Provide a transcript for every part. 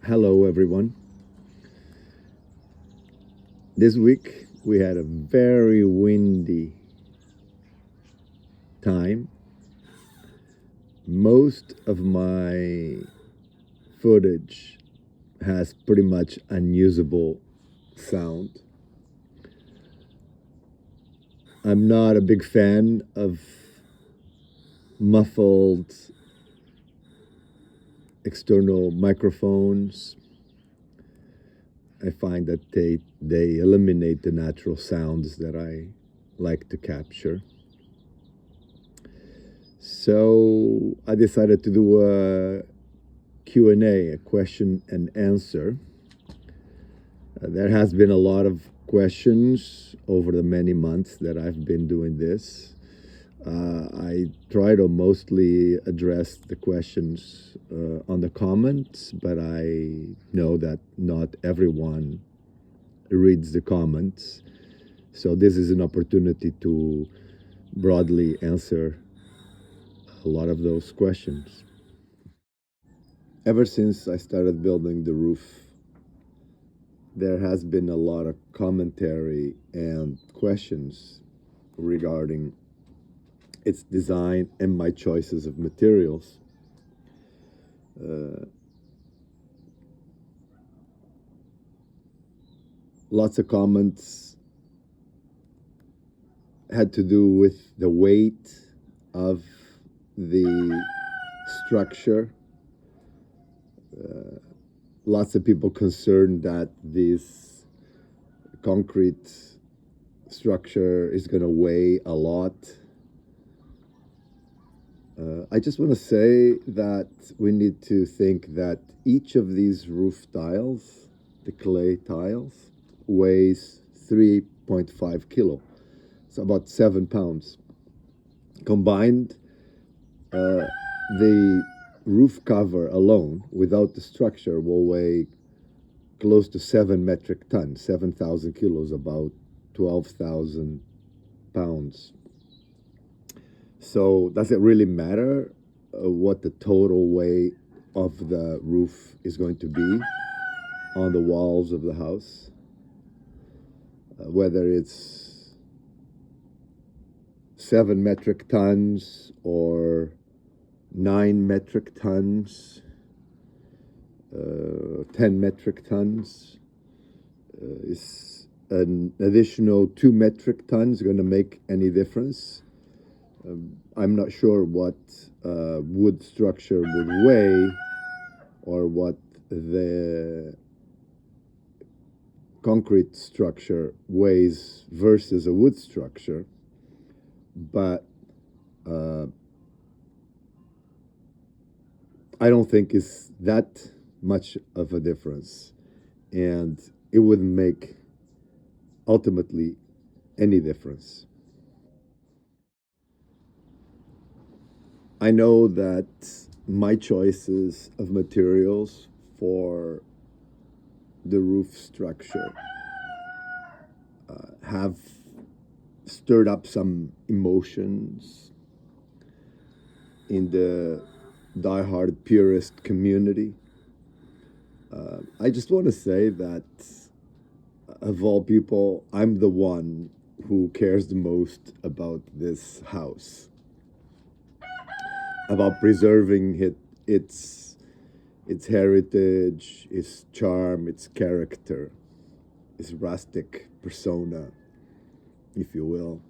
Hello, everyone. This week we had a very windy time. Most of my footage has pretty much unusable sound. I'm not a big fan of muffled external microphones. I find that they eliminate the natural sounds that I like to capture. So I decided to do a Q&A, a question and answer. There has been a lot of questions over the many months that I've been doing this. I try to mostly address the questions on the comments, but I know that not everyone reads the comments. So this is an opportunity to broadly answer a lot of those questions. Ever since I started building the roof, there has been a lot of commentary and questions regarding its design and my choices of materials. Lots of comments had to do with the weight of the structure. Lots of people concerned that this concrete structure is going to weigh a lot. I just want to say that we need to think that each of these roof tiles, the clay tiles, weighs 3.5 kilo. It's about 7 pounds. Combined, the roof cover alone, without the structure, will weigh close to 7 metric tons, 7,000 kilos, about 12,000 pounds. So does it really matter what the total weight of the roof is going to be on the walls of the house? Whether it's 7 metric tons or 9 metric tons, 10 metric tons, is an additional 2 metric tons going to make any difference? I'm not sure what wood structure would weigh or what the concrete structure weighs versus a wood structure, but I don't think it's that much of a difference, and it wouldn't make ultimately any difference. I know that my choices of materials for the roof structure have stirred up some emotions in the diehard purist community. I just want to say that of all people, I'm the one who cares the most about this house, about preserving its heritage, its charm, its character, its rustic persona, if you will.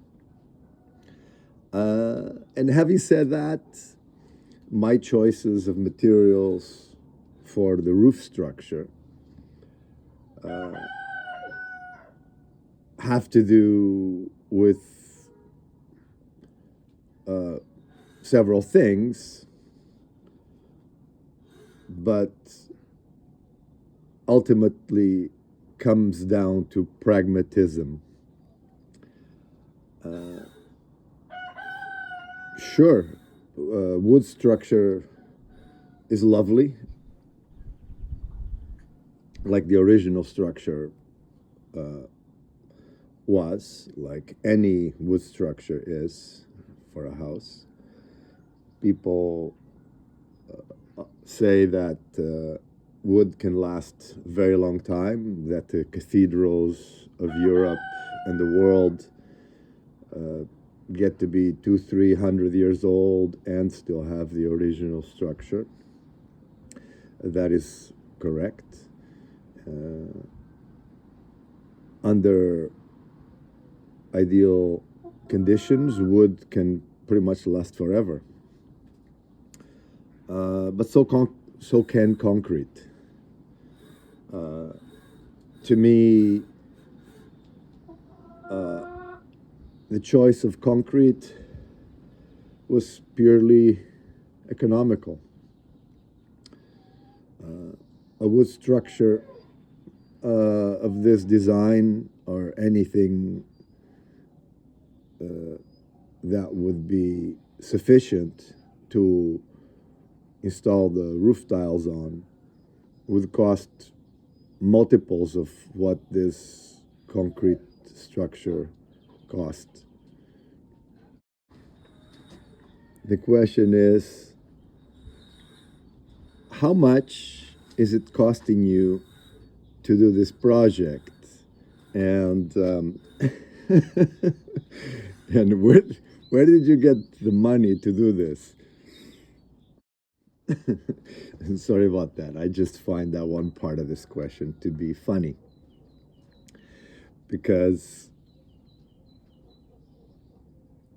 And having said that, my choices of materials for the roof structure have to do with several things, but ultimately comes down to pragmatism. Sure, wood structure is lovely, like the original structure was, like any wood structure is for a house. People say that wood can last a very long time, that the cathedrals of Europe and the world get to be 200-300 years old and still have the original structure. That is correct. Under ideal conditions, wood can pretty much last forever. But so can concrete. To me, the choice of concrete was purely economical. A wood structure of this design, or anything that would be sufficient to install the roof tiles on, would cost multiples of what this concrete structure cost. The question is, how much is it costing you to do this project? And and where did you get the money to do this? Sorry about that. I just find that one part of this question to be funny, because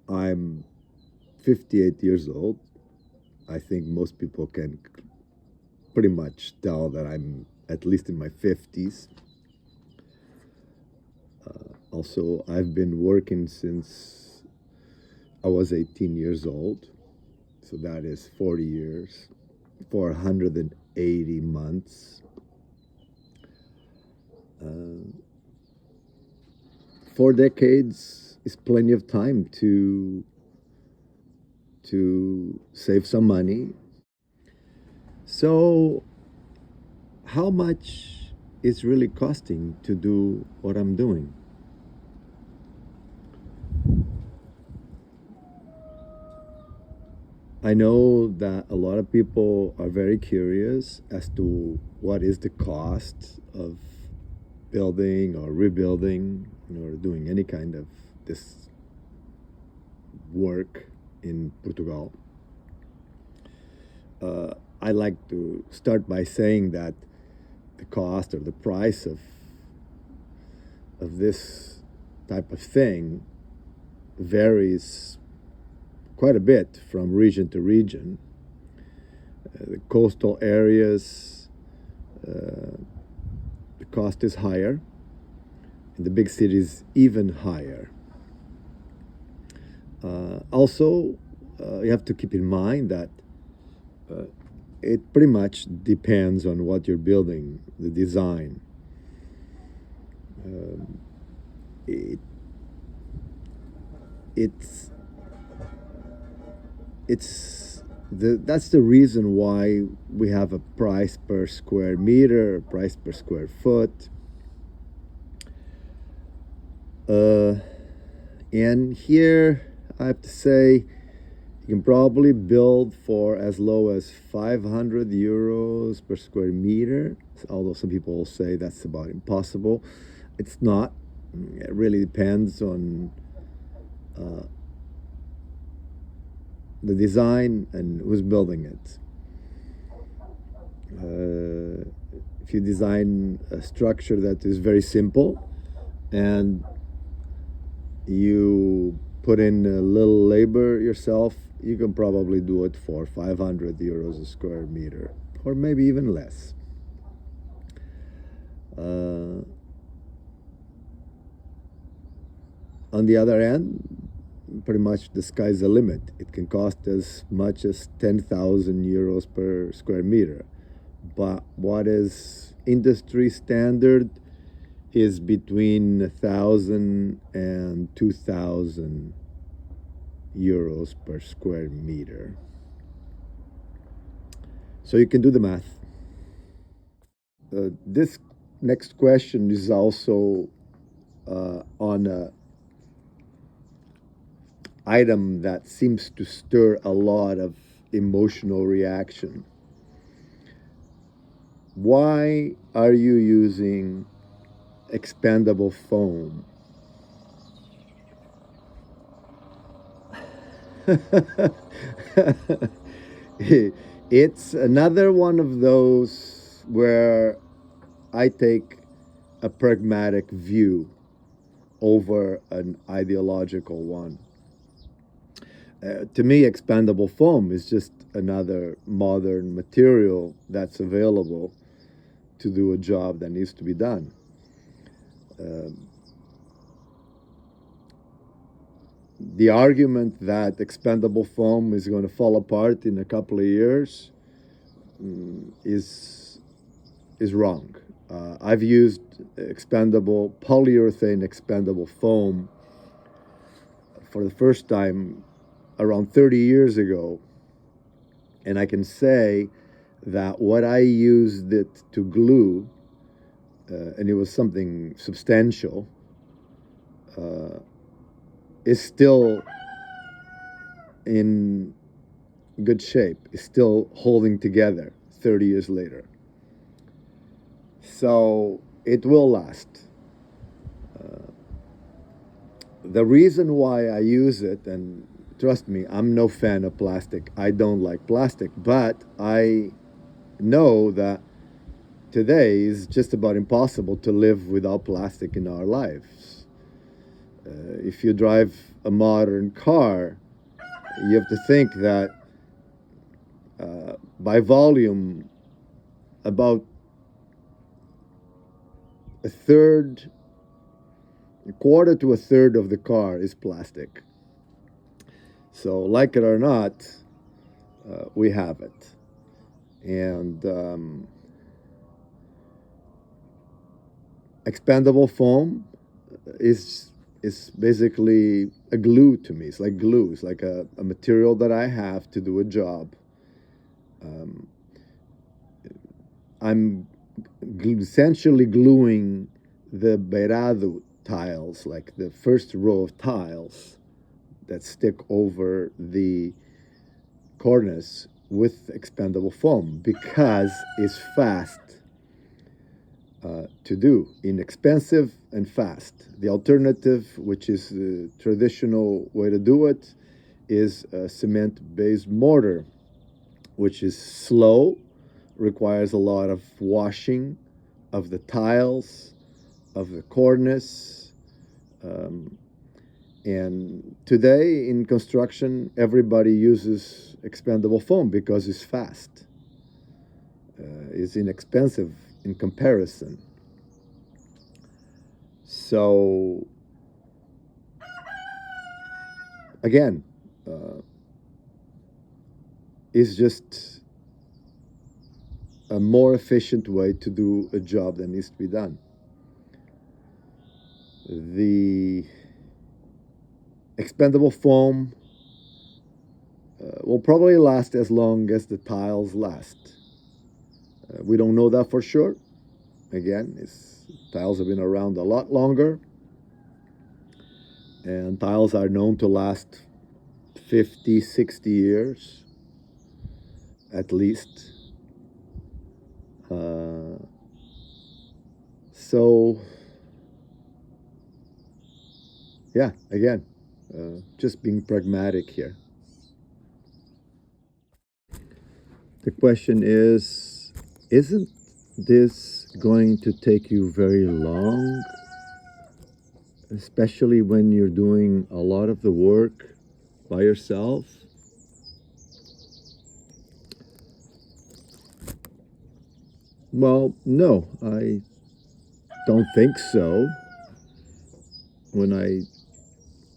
I'm 58 years old. I think most people can pretty much tell that I'm at least in my 50s. Also, I've been working since I was 18 years old. So that is 40 years, 480 months. 4 decades is plenty of time to save some money. So how much is really costing to do what I'm doing? I know that a lot of people are very curious as to what is the cost of building or rebuilding or doing any kind of this work in Portugal. I like to start by saying that the cost or the price of this type of thing varies quite a bit from region to region. The coastal areas, the cost is higher. In the big cities, even higher. Also, you have to keep in mind that it pretty much depends on what you're building, the design. That's the reason why we have a price per square meter, a price per square foot. And here I have to say, you can probably build for as low as 500 euros per square meter, although some people will say that's about impossible. It's not. It really depends on the design and who's building it. If you design a structure that is very simple and you put in a little labor yourself, you can probably do it for 500 euros a square meter, or maybe even less. On the other end, pretty much the sky's the limit. It can cost as much as 10,000 euros per square meter. But what is industry standard is between 1,000 and 2,000 euros per square meter. So you can do the math. This next question is also on a item that seems to stir a lot of emotional reaction. why are you using expandable foam? It's another one of those where I take a pragmatic view over an ideological one. To me, expandable foam is just another modern material that's available to do a job that needs to be done. The argument that expandable foam is going to fall apart in a couple of years is wrong. I've used polyurethane expandable foam for the first time around 30 years ago, and I can say that what I used it to glue, and it was something substantial, is still in good shape, is still holding together 30 years later. So it will last. The reason why I use it, and trust me, I'm no fan of plastic. I don't like plastic, but I know that today is just about impossible to live without plastic in our lives. If you drive a modern car, you have to think that by volume, about a quarter to a third of the car is plastic. So, like it or not, we have it. And expandable foam is basically a glue to me. It's like glue. It's like a material that I have to do a job. I'm essentially gluing the beirado tiles, like the first row of tiles that stick over the cornice, with expandable foam because it's fast to do, inexpensive and fast. The alternative, which is the traditional way to do it, is a cement-based mortar, which is slow, requires a lot of washing of the tiles, of the cornice. And today in construction, everybody uses expandable foam because it's fast. It's inexpensive in comparison. So, again, it's just a more efficient way to do a job that needs to be done. The expandable foam will probably last as long as the tiles last. We don't know that for sure. Again, tiles have been around a lot longer, and tiles are known to last 50, 60 years at least. So, yeah, again, just being pragmatic here. The question is, isn't this going to take you very long, especially when you're doing a lot of the work by yourself? Well, no, I don't think so. When I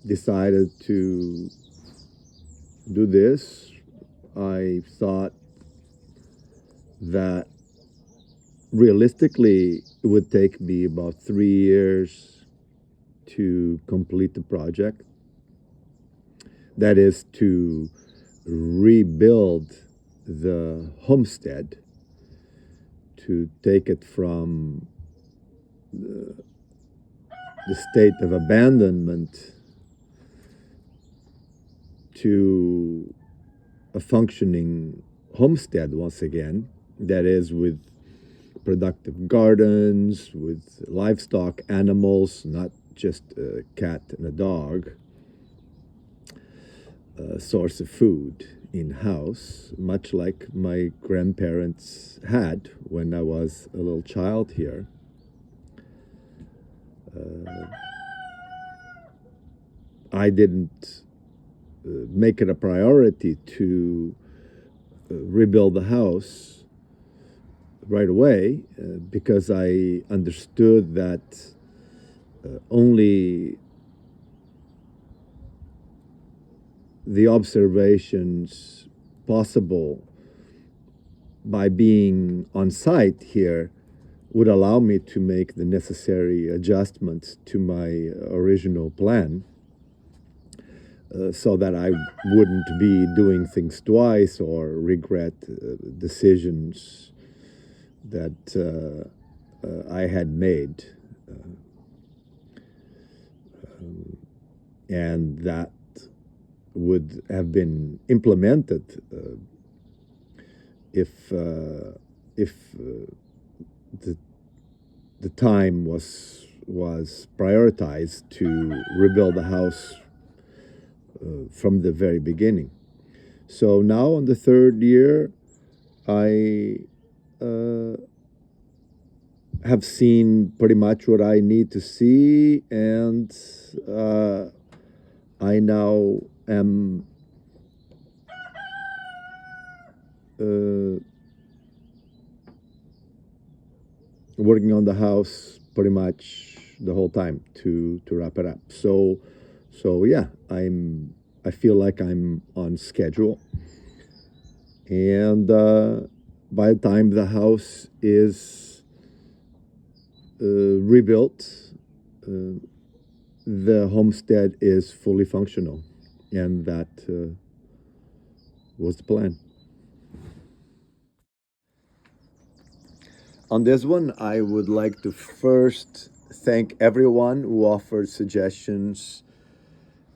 decided to do this, I thought that realistically it would take me about 3 years to complete the project. That is, to rebuild the homestead, to take it from the state of abandonment to a functioning homestead once again, that is, with productive gardens with livestock, animals, not just a cat and a dog, a source of food in-house, much like my grandparents had when I was a little child here. I didn't make it a priority to rebuild the house right away because I understood that only the observations possible by being on site here would allow me to make the necessary adjustments to my original plan so that I wouldn't be doing things twice or regret decisions that I had made. And that would have been implemented if the time was prioritized to rebuild the house from the very beginning. So now on the third year, I have seen pretty much what I need to see, and I now am working on the house pretty much the whole time to wrap it up. So yeah, I feel like I'm on schedule, and by the time the house is rebuilt, the homestead is fully functional, and that was the plan. On this one, I would like to first thank everyone who offered suggestions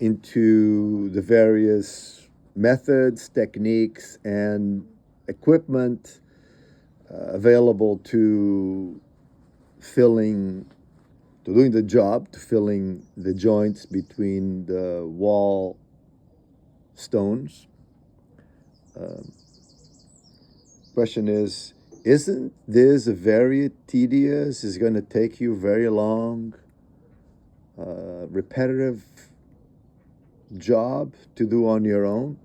into the various methods, techniques, and equipment available to doing the job, to filling the joints between the wall stones. Question is, isn't this a very tedious, is going to take you very long, repetitive job to do on your own?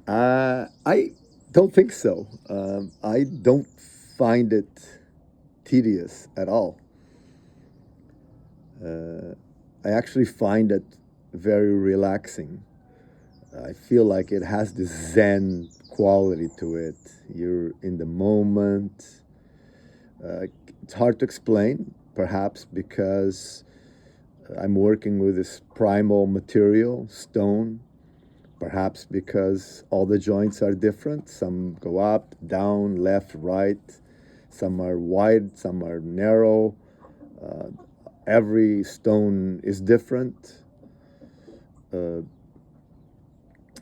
I don't think so. I don't find it tedious at all. I actually find it very relaxing. I feel like it has this Zen quality to it. You're in the moment. It's hard to explain, perhaps because I'm working with this primal material, stone, perhaps because all the joints are different. Some go up, down, left, right. Some are wide, some are narrow. Every stone is different.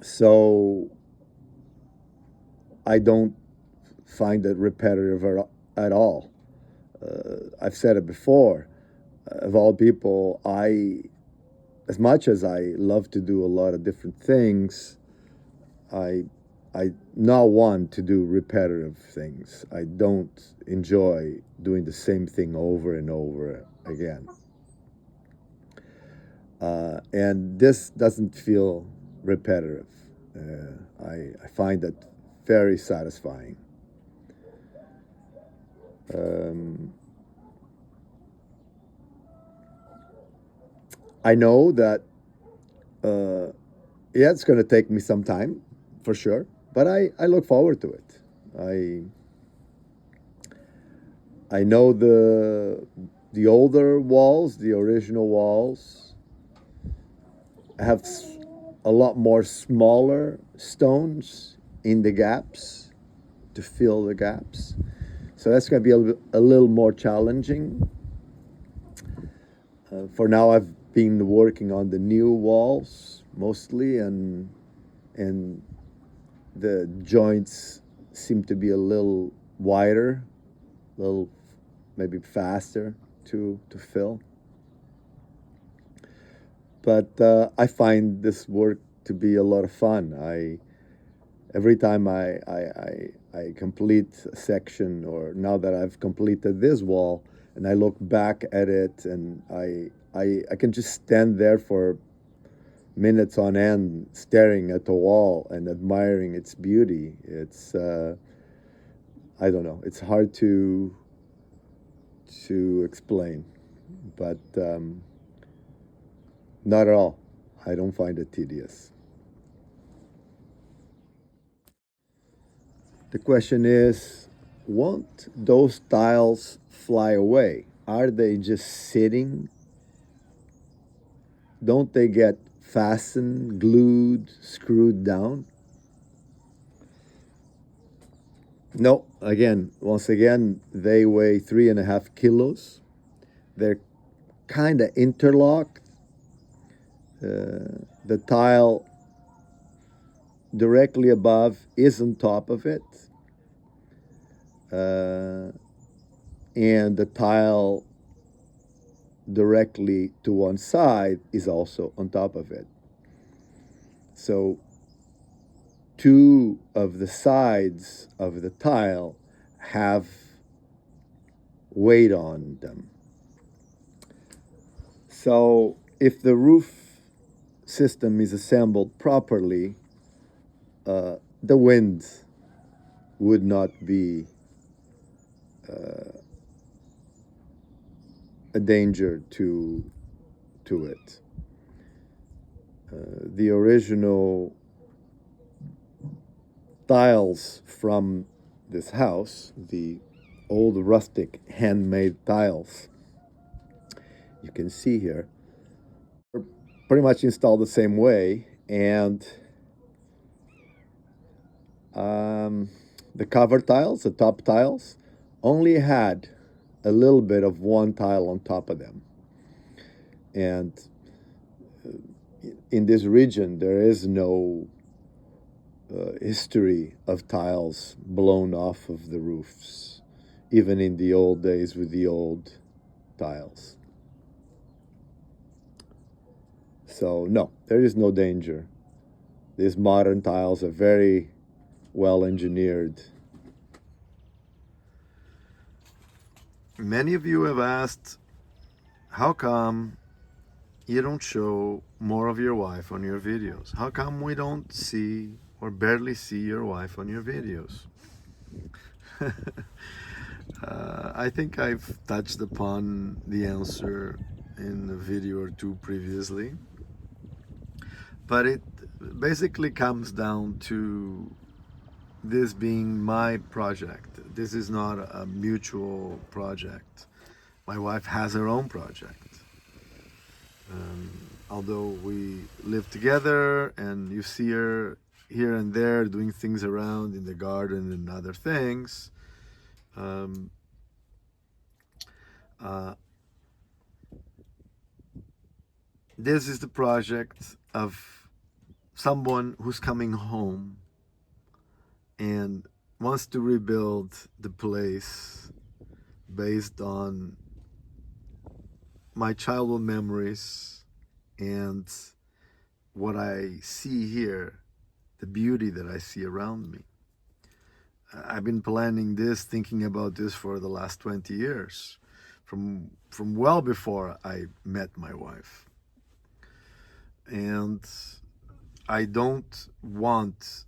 So I don't find it repetitive at all. I've said it before. Of all people, as much as I love to do a lot of different things, I not want to do repetitive things. I don't enjoy doing the same thing over and over again. And this doesn't feel repetitive. I find it very satisfying. I know that, yeah, it's going to take me some time, for sure, but I look forward to it. I know the older walls, the original walls, have a lot more smaller stones in the gaps to fill the gaps. So that's going to be a little more challenging. For now, I've been working on the new walls mostly, and the joints seem to be a little wider, a little maybe faster to fill. But I find this work to be a lot of fun. Every time I complete a section, or now that I've completed this wall, and I look back at it, and I can just stand there for minutes on end, staring at the wall and admiring its beauty. It's I don't know. It's hard to explain, but not at all. I don't find it tedious. The question is, won't those tiles fly away? Are they just sitting? Don't they get fastened, glued, screwed down? No, once again, they weigh 3.5 kilos. They're kind of interlocked. The tile directly above is on top of it. And the tile directly to one side is also on top of it. So two of the sides of the tile have weight on them. So if the roof system is assembled properly, the wind would not be a danger to it. The original tiles from this house, the old rustic handmade tiles, you can see here, are pretty much installed the same way, and the cover tiles, the top tiles, only had a little bit of one tile on top of them. And in this region, there is no history of tiles blown off of the roofs, even in the old days with the old tiles. So no, there is no danger. These modern tiles are very well engineered. Many of you have asked, how come you don't show more of your wife on your videos? How come we don't see or barely see your wife on your videos? I think I've touched upon the answer in a video or two previously, but it basically comes down to this being my project. This is not a mutual project. My wife has her own project. Although we live together and you see her here and there doing things around in the garden and other things, this is the project of someone who's coming home and wants to rebuild the place based on my childhood memories and what I see here, the beauty that I see around me. I've been planning this, thinking about this for the last 20 years, from well before I met my wife. And I don't want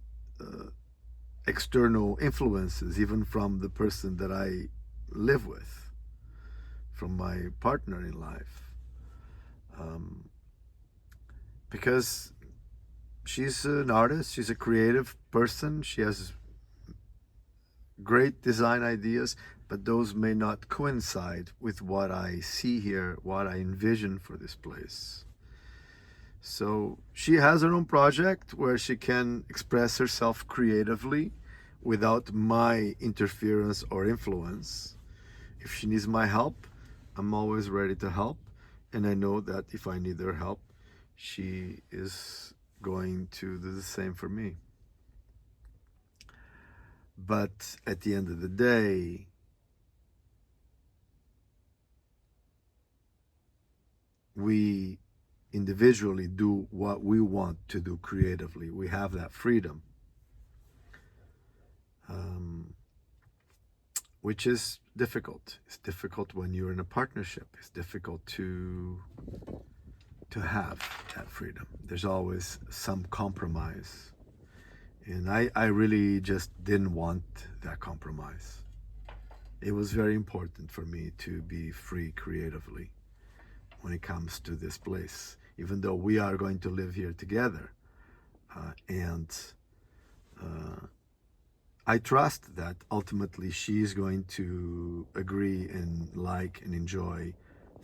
external influences, even from the person that I live with, from my partner in life. Because she's an artist, she's a creative person, she has great design ideas, but those may not coincide with what I see here, what I envision for this place. So she has her own project where she can express herself creatively without my interference or influence. If she needs my help, I'm always ready to help. And I know that if I need her help, she is going to do the same for me. But at the end of the day, we individually do what we want to do creatively. We have that freedom, which is difficult. It's difficult when you're in a partnership. It's difficult to have that freedom. There's always some compromise. And I really just didn't want that compromise. It was very important for me to be free creatively when it comes to this place, even though we are going to live here together. And I trust that ultimately she's going to agree and like and enjoy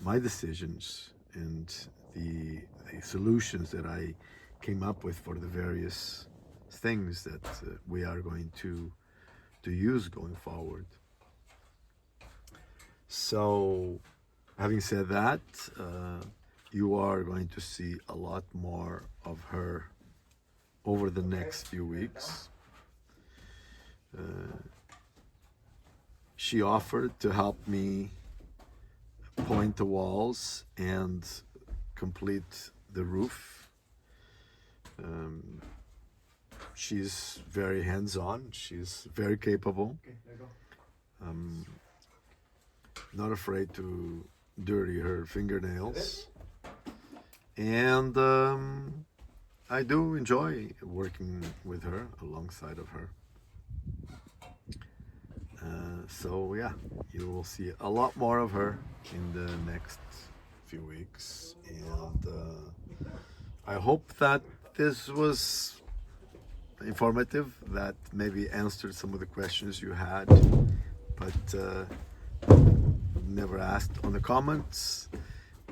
my decisions and the solutions that I came up with for the various things that we are going to use going forward. So, having said that, you are going to see a lot more of her over the next few weeks. She offered to help me point the walls and complete the roof. She's very hands-on. She's very capable. Not afraid to dirty her fingernails. And I do enjoy working with her, alongside of her. So yeah, you will see a lot more of her in the next few weeks. And I hope that this was informative, that maybe answered some of the questions you had, but never asked on the comments.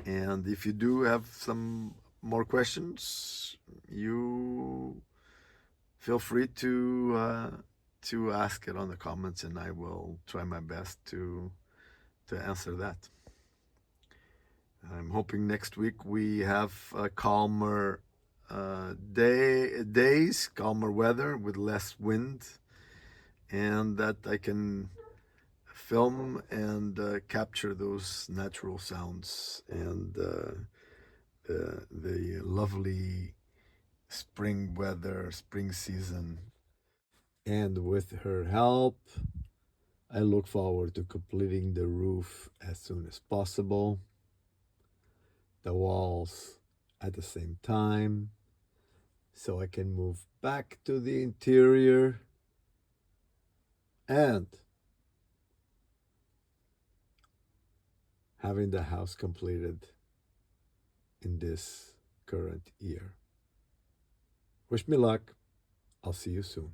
And if you do have some more questions, you feel free to ask it on the comments, and I will try my best to answer that. I'm hoping next week we have a calmer days, calmer weather with less wind, and that I can film and capture those natural sounds and the lovely spring weather, spring season. And with her help, I look forward to completing the roof as soon as possible, the walls at the same time, so I can move back to the interior and having the house completed in this current year. Wish me luck. I'll see you soon.